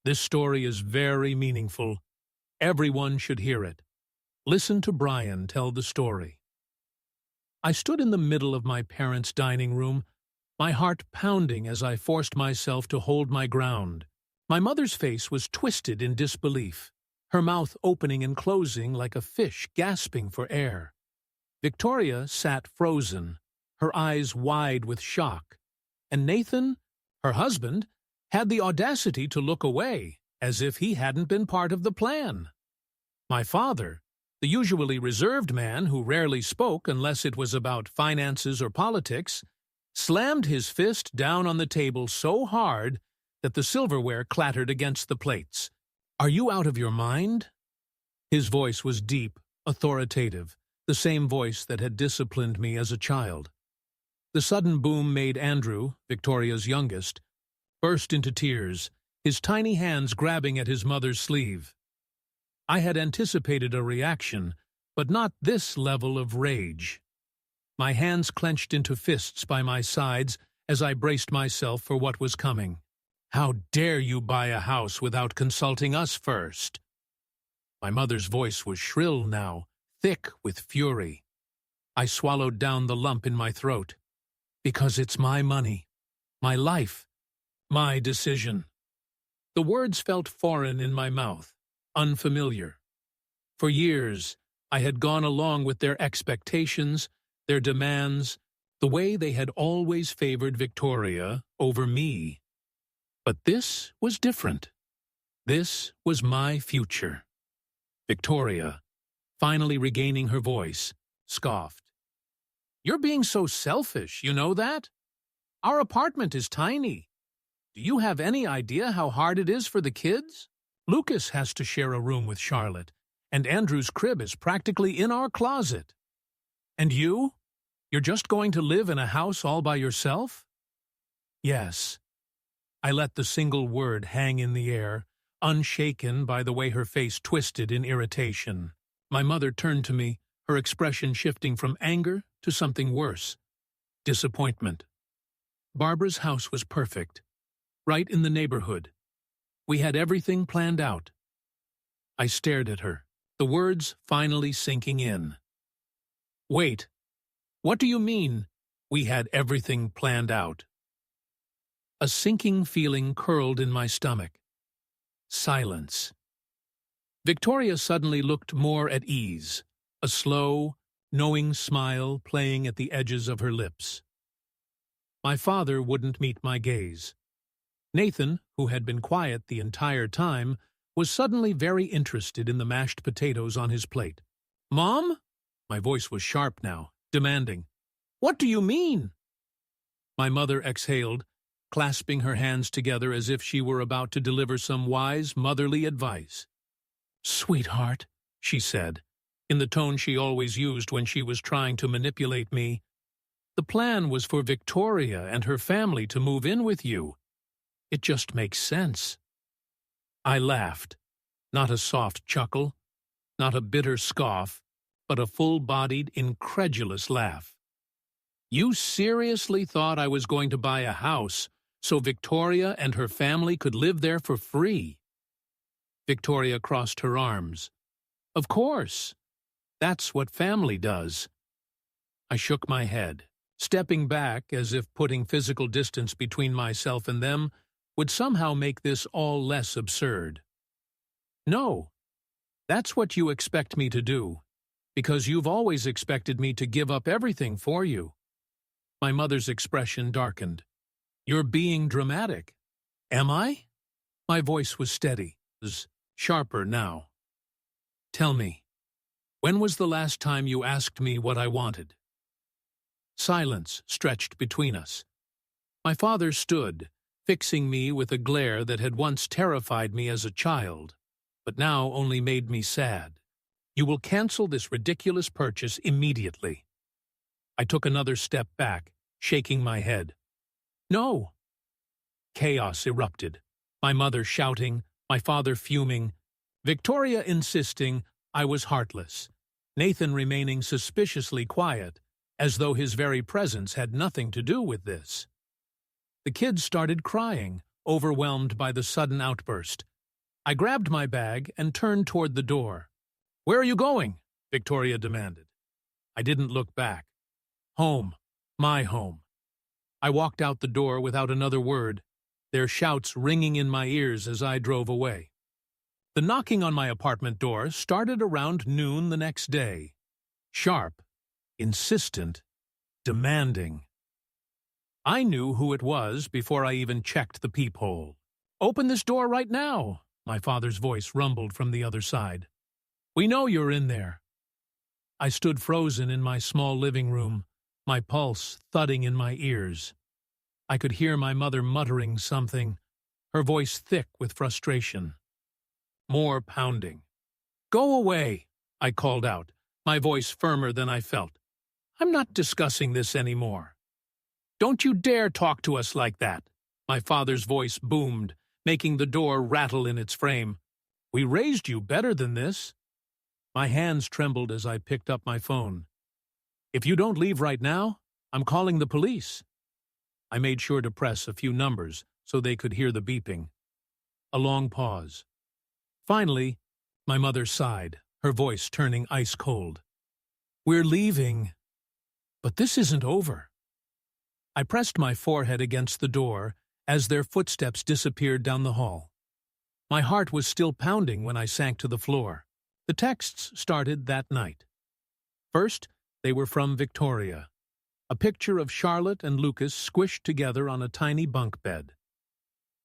This story is very meaningful. Everyone should hear it. Listen to Brian tell the story. I stood in the middle of my parents' dining room, my heart pounding as I forced myself to hold my ground. My mother's face was twisted in disbelief, her mouth opening and closing like a fish gasping for air. Victoria sat frozen, her eyes wide with shock, and Nathan, her husband, had the audacity to look away, as if he hadn't been part of the plan. My father, the usually reserved man who rarely spoke unless it was about finances or politics, slammed his fist down on the table so hard that the silverware clattered against the plates. "Are you out of your mind?" His voice was deep, authoritative, the same voice that had disciplined me as a child. The sudden boom made Andrew, Victoria's youngest, burst into tears, his tiny hands grabbing at his mother's sleeve. I had anticipated a reaction, but not this level of rage. My hands clenched into fists by my sides as I braced myself for what was coming. "How dare you buy a house without consulting us first?" My mother's voice was shrill now, thick with fury. I swallowed down the lump in my throat. "Because it's my money, my life, my decision." The words felt foreign in my mouth, unfamiliar. For years, I had gone along with their expectations, their demands, the way they had always favored Victoria over me. But this was different. This was my future. Victoria, finally regaining her voice, scoffed. "You're being so selfish, you know that? Our apartment is tiny. Do you have any idea how hard it is for the kids? Lucas has to share a room with Charlotte, and Andrew's crib is practically in our closet. And you? You're just going to live in a house all by yourself?" Yes. I let the single word hang in the air, unshaken by the way her face twisted in irritation. My mother turned to me, her expression shifting from anger to something worse. Disappointment. Barbara's house was perfect, right in the neighborhood. We had everything planned out. I stared at her, the words finally sinking in. "Wait, what do you mean, we had everything planned out?" A sinking feeling curled in my stomach. Silence. Victoria suddenly looked more at ease, a slow, knowing smile playing at the edges of her lips. My father wouldn't meet my gaze. Nathan, who had been quiet the entire time, was suddenly very interested in the mashed potatoes on his plate. "Mom?" My voice was sharp now, demanding. "What do you mean?" My mother exhaled, clasping her hands together as if she were about to deliver some wise, motherly advice. "Sweetheart," she said, in the tone she always used when she was trying to manipulate me, "the plan was for Victoria and her family to move in with you. It just makes sense." I laughed, not a soft chuckle, not a bitter scoff, but a full-bodied, incredulous laugh. "You seriously thought I was going to buy a house so Victoria and her family could live there for free?" Victoria crossed her arms. "Of course. That's what family does." I shook my head, stepping back as if putting physical distance between myself and them would somehow make this all less absurd. "No, that's what you expect me to do, because you've always expected me to give up everything for you." My mother's expression darkened. "You're being dramatic." "Am I?" My voice was steady, sharper now. "Tell me, when was the last time you asked me what I wanted?" Silence stretched between us. My father stood, fixing me with a glare that had once terrified me as a child, but now only made me sad. "You will cancel this ridiculous purchase immediately." I took another step back, shaking my head. "No." Chaos erupted, my mother shouting, my father fuming, Victoria insisting I was heartless, Nathan remaining suspiciously quiet, as though his very presence had nothing to do with this. The kids started crying, overwhelmed by the sudden outburst, I grabbed my bag and turned toward the door. "Where are you going?" Victoria demanded. I didn't look back. Home. My home. I walked out the door without another word, their shouts ringing in my ears as I drove away. The knocking on my apartment door started around noon the next day. Sharp, insistent, demanding. I knew who it was before I even checked the peephole. "Open this door right now," my father's voice rumbled from the other side. "We know you're in there." I stood frozen in my small living room, my pulse thudding in my ears. I could hear my mother muttering something, her voice thick with frustration. More pounding. "Go away," I called out, my voice firmer than I felt. "I'm not discussing this anymore." "Don't you dare talk to us like that," my father's voice boomed, making the door rattle in its frame. "We raised you better than this." My hands trembled as I picked up my phone. "If you don't leave right now, I'm calling the police." I made sure to press a few numbers so they could hear the beeping. A long pause. Finally, my mother sighed, her voice turning ice cold. "We're leaving. But this isn't over." I pressed my forehead against the door as their footsteps disappeared down the hall. My heart was still pounding when I sank to the floor. The texts started that night. First, they were from Victoria. A picture of Charlotte and Lucas squished together on a tiny bunk bed.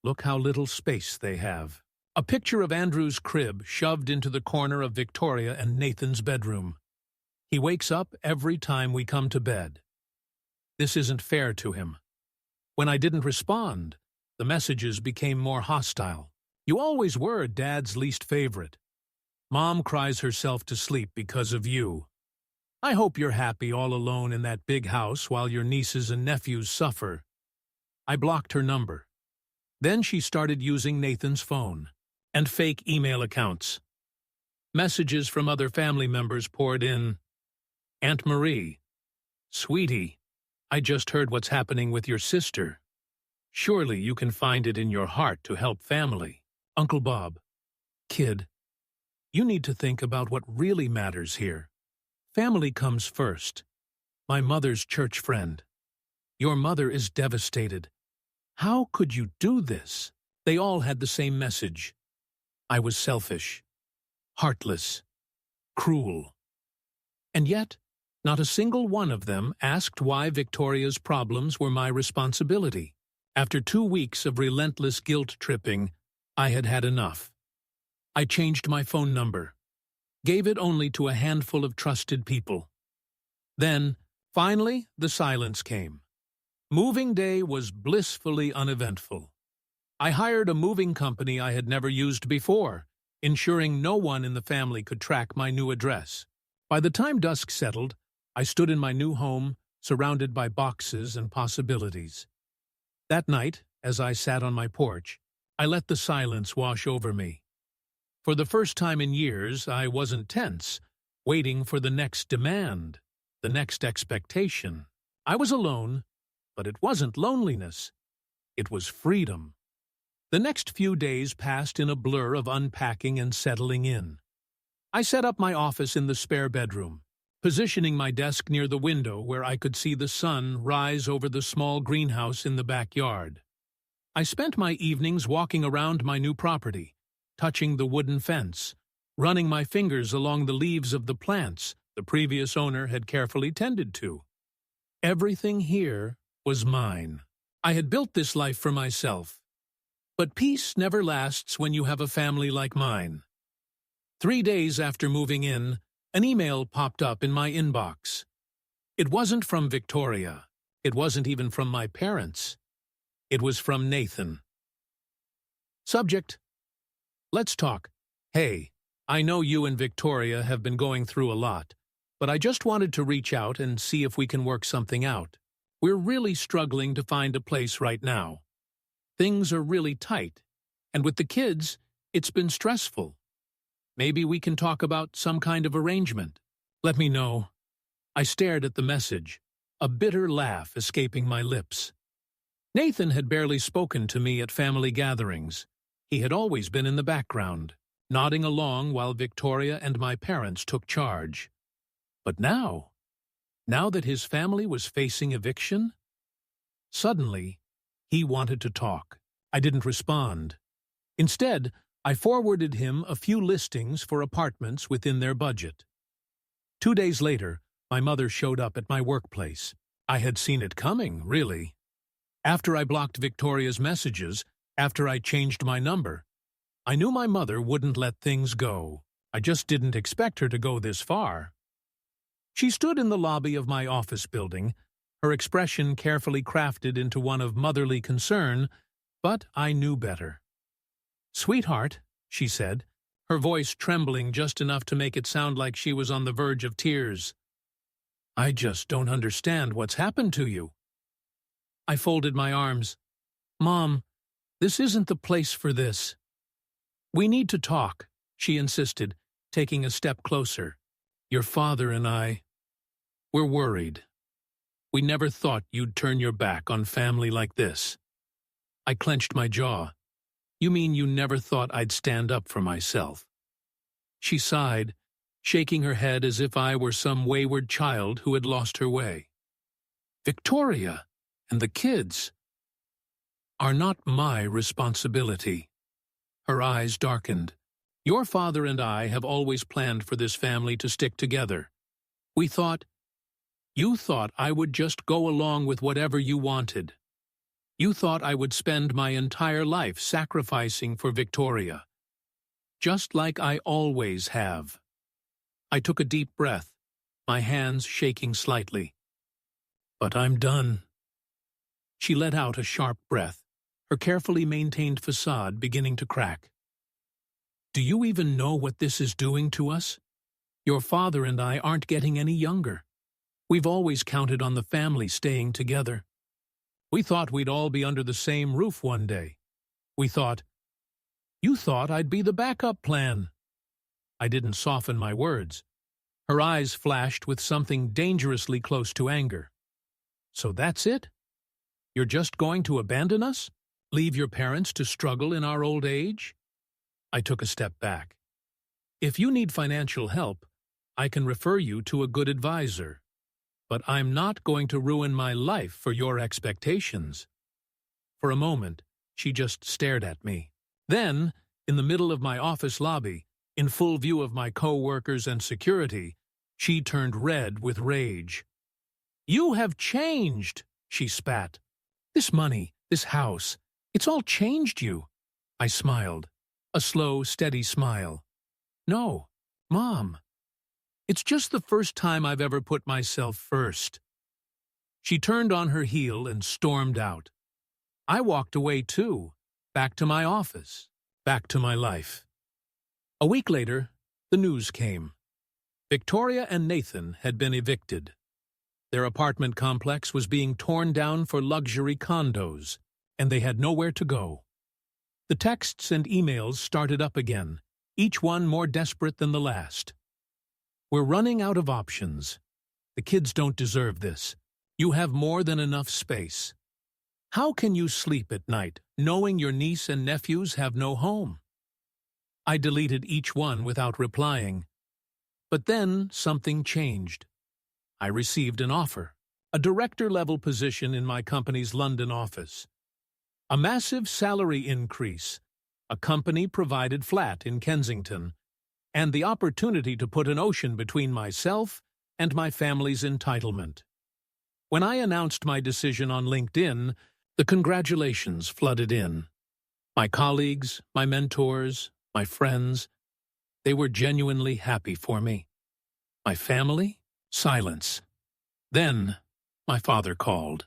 "Look how little space they have." A picture of Andrew's crib shoved into the corner of Victoria and Nathan's bedroom. "He wakes up every time we come to bed. This isn't fair to him." When I didn't respond, the messages became more hostile. "You always were Dad's least favorite. Mom cries herself to sleep because of you. I hope you're happy all alone in that big house while your nieces and nephews suffer." I blocked her number. Then she started using Nathan's phone and fake email accounts. Messages from other family members poured in. "Aunt Marie, sweetie, I just heard what's happening with your sister. Surely you can find it in your heart to help family. Uncle Bob, kid, you need to think about what really matters here. Family comes first. My mother's church friend. Your mother is devastated. How could you do this?" They all had the same message. I was selfish, heartless, cruel. And yet, not a single one of them asked why Victoria's problems were my responsibility. After 2 weeks of relentless guilt-tripping, I had had enough. I changed my phone number, gave it only to a handful of trusted people. Then, finally, the silence came. Moving day was blissfully uneventful. I hired a moving company I had never used before, ensuring no one in the family could track my new address. By the time dusk settled, I stood in my new home, surrounded by boxes and possibilities. That night, as I sat on my porch, I let the silence wash over me. For the first time in years, I wasn't tense, waiting for the next demand, the next expectation. I was alone, but it wasn't loneliness. It was freedom. The next few days passed in a blur of unpacking and settling in. I set up my office in the spare bedroom, positioning my desk near the window where I could see the sun rise over the small greenhouse in the backyard. I spent my evenings walking around my new property, touching the wooden fence, running my fingers along the leaves of the plants the previous owner had carefully tended to. Everything here was mine. I had built this life for myself. But peace never lasts when you have a family like mine. 3 days after moving in, an email popped up in my inbox. It wasn't from Victoria. It wasn't even from my parents. It was from Nathan. Subject: Let's talk. Hey, I know you and Victoria have been going through a lot, but I just wanted to reach out and see if we can work something out. We're really struggling to find a place right now. Things are really tight, and with the kids, it's been stressful. Maybe we can talk about some kind of arrangement. Let me know. I stared at the message, a bitter laugh escaping my lips. Nathan had barely spoken to me at family gatherings. He had always been in the background, nodding along while Victoria and my parents took charge. But now that his family was facing eviction, suddenly, he wanted to talk. I didn't respond. Instead, I forwarded him a few listings for apartments within their budget. 2 days later, my mother showed up at my workplace. I had seen it coming, really. After I blocked Victoria's messages, after I changed my number, I knew my mother wouldn't let things go. I just didn't expect her to go this far. She stood in the lobby of my office building, her expression carefully crafted into one of motherly concern, but I knew better. "Sweetheart," she said, her voice trembling just enough to make it sound like she was on the verge of tears. "I just don't understand what's happened to you." I folded my arms. "Mom, this isn't the place for this." "We need to talk," she insisted, taking a step closer. "Your father and we're worried. We never thought you'd turn your back on family like this." I clenched my jaw. "You mean you never thought I'd stand up for myself?" She sighed, shaking her head as if I were some wayward child who had lost her way. "Victoria and the kids are not my responsibility." Her eyes darkened. "Your father and I have always planned for this family to stick together. You thought I would just go along with whatever you wanted. You thought I would spend my entire life sacrificing for Victoria, just like I always have." I took a deep breath, my hands shaking slightly. "But I'm done." She let out a sharp breath, her carefully maintained facade beginning to crack. "Do you even know what this is doing to us? Your father and I aren't getting any younger. We've always counted on the family staying together. We thought we'd all be under the same roof one day. You thought I'd be the backup plan." I didn't soften my words. Her eyes flashed with something dangerously close to anger. "So that's it? You're just going to abandon us? Leave your parents to struggle in our old age?" I took a step back. "If you need financial help, I can refer you to a good advisor. But I'm not going to ruin my life for your expectations." For a moment, she just stared at me. Then, in the middle of my office lobby, in full view of my co-workers and security, she turned red with rage. "You have changed," she spat. "This money, this house, it's all changed you." I smiled, a slow, steady smile. "No, Mom. It's just the first time I've ever put myself first." She turned on her heel and stormed out. I walked away too, back to my office, back to my life. A week later, the news came. Victoria and Nathan had been evicted. Their apartment complex was being torn down for luxury condos, and they had nowhere to go. The texts and emails started up again, each one more desperate than the last. "We're running out of options. The kids don't deserve this. You have more than enough space. How can you sleep at night, knowing your niece and nephews have no home?" I deleted each one without replying. But then something changed. I received an offer, a director-level position in my company's London office. A massive salary increase, a company-provided flat in Kensington, and the opportunity to put an ocean between myself and my family's entitlement. When I announced my decision on LinkedIn, the congratulations flooded in. My colleagues, my mentors, my friends, they were genuinely happy for me. My family? Silence. Then, my father called.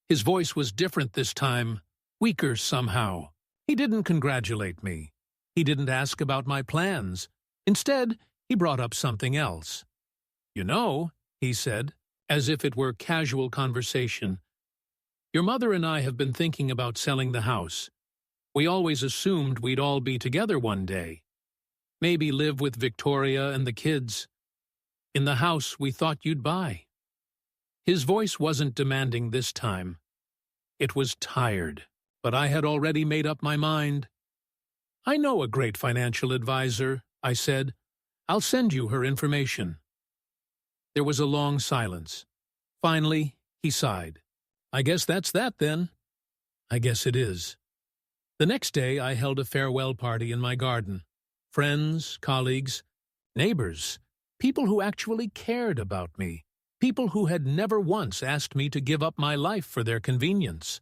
His voice was different this time, weaker somehow. He didn't congratulate me. He didn't ask about my plans. Instead, he brought up something else. "You know," he said, as if it were casual conversation, "your mother and I have been thinking about selling the house. We always assumed we'd all be together one day. Maybe live with Victoria and the kids. In the house we thought you'd buy." His voice wasn't demanding this time. It was tired, but I had already made up my mind. I know a great financial advisor, I said. I'll send you her information. There was a long silence. Finally, he sighed. I guess that's that then. I guess it is. The next day I held a farewell party in my garden. Friends, colleagues, neighbors, people who actually cared about me, people who had never once asked me to give up my life for their convenience.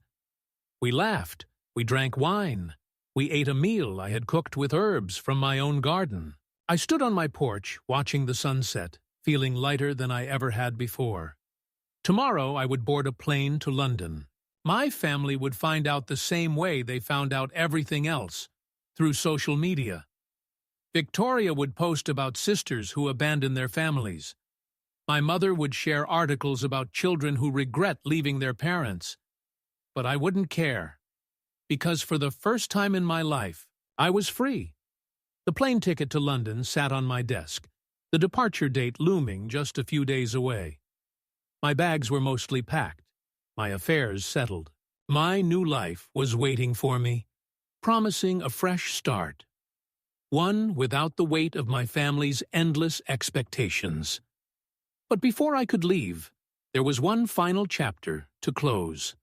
We laughed, we drank wine, we ate a meal I had cooked with herbs from my own garden. I stood on my porch, watching the sunset, feeling lighter than I ever had before. Tomorrow I would board a plane to London. My family would find out the same way they found out everything else, through social media. Victoria would post about sisters who abandoned their families. My mother would share articles about children who regret leaving their parents. But I wouldn't care, because for the first time in my life, I was free. The plane ticket to London sat on my desk, the departure date looming just a few days away. My bags were mostly packed, my affairs settled. My new life was waiting for me, promising a fresh start. One without the weight of my family's endless expectations. But before I could leave, there was one final chapter to close.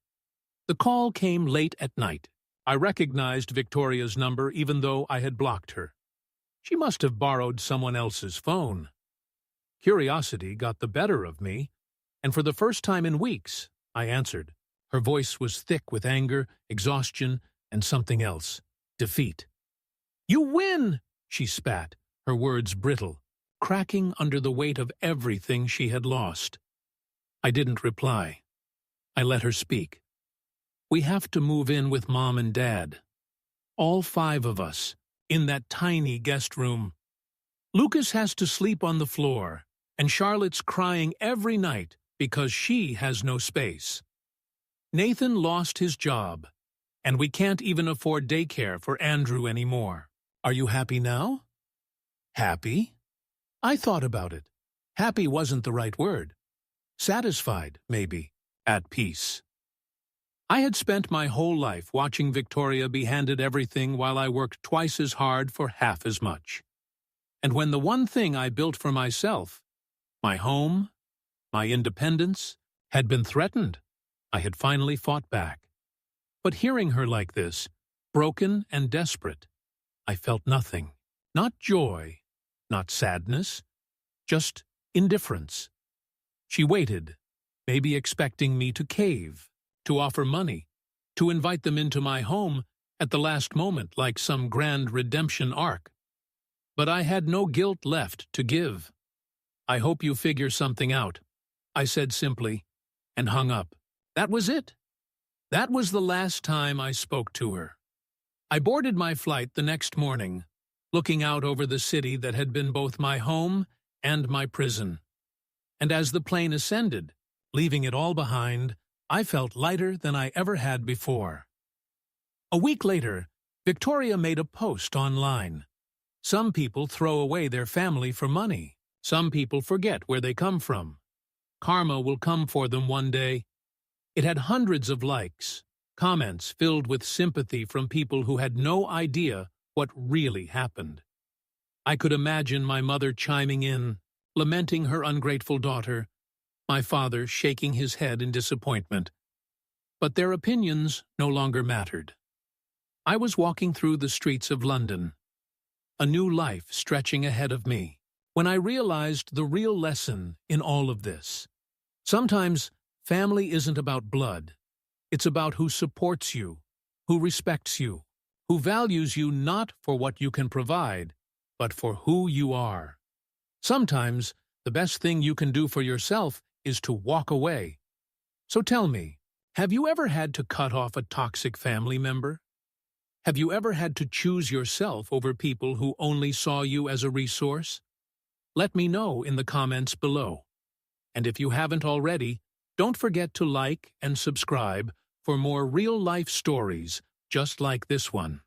The call came late at night. I recognized Victoria's number even though I had blocked her. She must have borrowed someone else's phone. Curiosity got the better of me, and for the first time in weeks, I answered. Her voice was thick with anger, exhaustion, and something else. Defeat. "You win!" she spat, her words brittle, cracking under the weight of everything she had lost. I didn't reply. I let her speak. "We have to move in with Mom and Dad. All 5 of us, in that tiny guest room. Lucas has to sleep on the floor, and Charlotte's crying every night because she has no space. Nathan lost his job, and we can't even afford daycare for Andrew anymore. Are you happy now?" Happy? I thought about it. Happy wasn't the right word. Satisfied, maybe. At peace. I had spent my whole life watching Victoria be handed everything while I worked twice as hard for half as much. And when the one thing I built for myself, my home, my independence, had been threatened, I had finally fought back. But hearing her like this, broken and desperate, I felt nothing. Not joy, not sadness, just indifference. She waited, maybe expecting me to cave, to offer money, to invite them into my home at the last moment like some grand redemption arc. But I had no guilt left to give. "I hope you figure something out," I said simply, and hung up. That was it. That was the last time I spoke to her. I boarded my flight the next morning, looking out over the city that had been both my home and my prison. And as the plane ascended, leaving it all behind, I felt lighter than I ever had before. A week later, Victoria made a post online. Some people throw away their family for money. Some people forget where they come from. Karma will come for them one day. It had hundreds of likes, comments filled with sympathy from people who had no idea what really happened. I could imagine my mother chiming in, lamenting her ungrateful daughter, my father shaking his head in disappointment. But their opinions no longer mattered. I was walking through the streets of London, a new life stretching ahead of me, when I realized the real lesson in all of this. Sometimes family isn't about blood. It's about who supports you, who respects you, who values you not for what you can provide, but for who you are. Sometimes the best thing you can do for yourself is to walk away. So tell me, have you ever had to cut off a toxic family member? Have you ever had to choose yourself over people who only saw you as a resource? Let me know in the comments below. And if you haven't already, don't forget to like and subscribe for more real-life stories just like this one.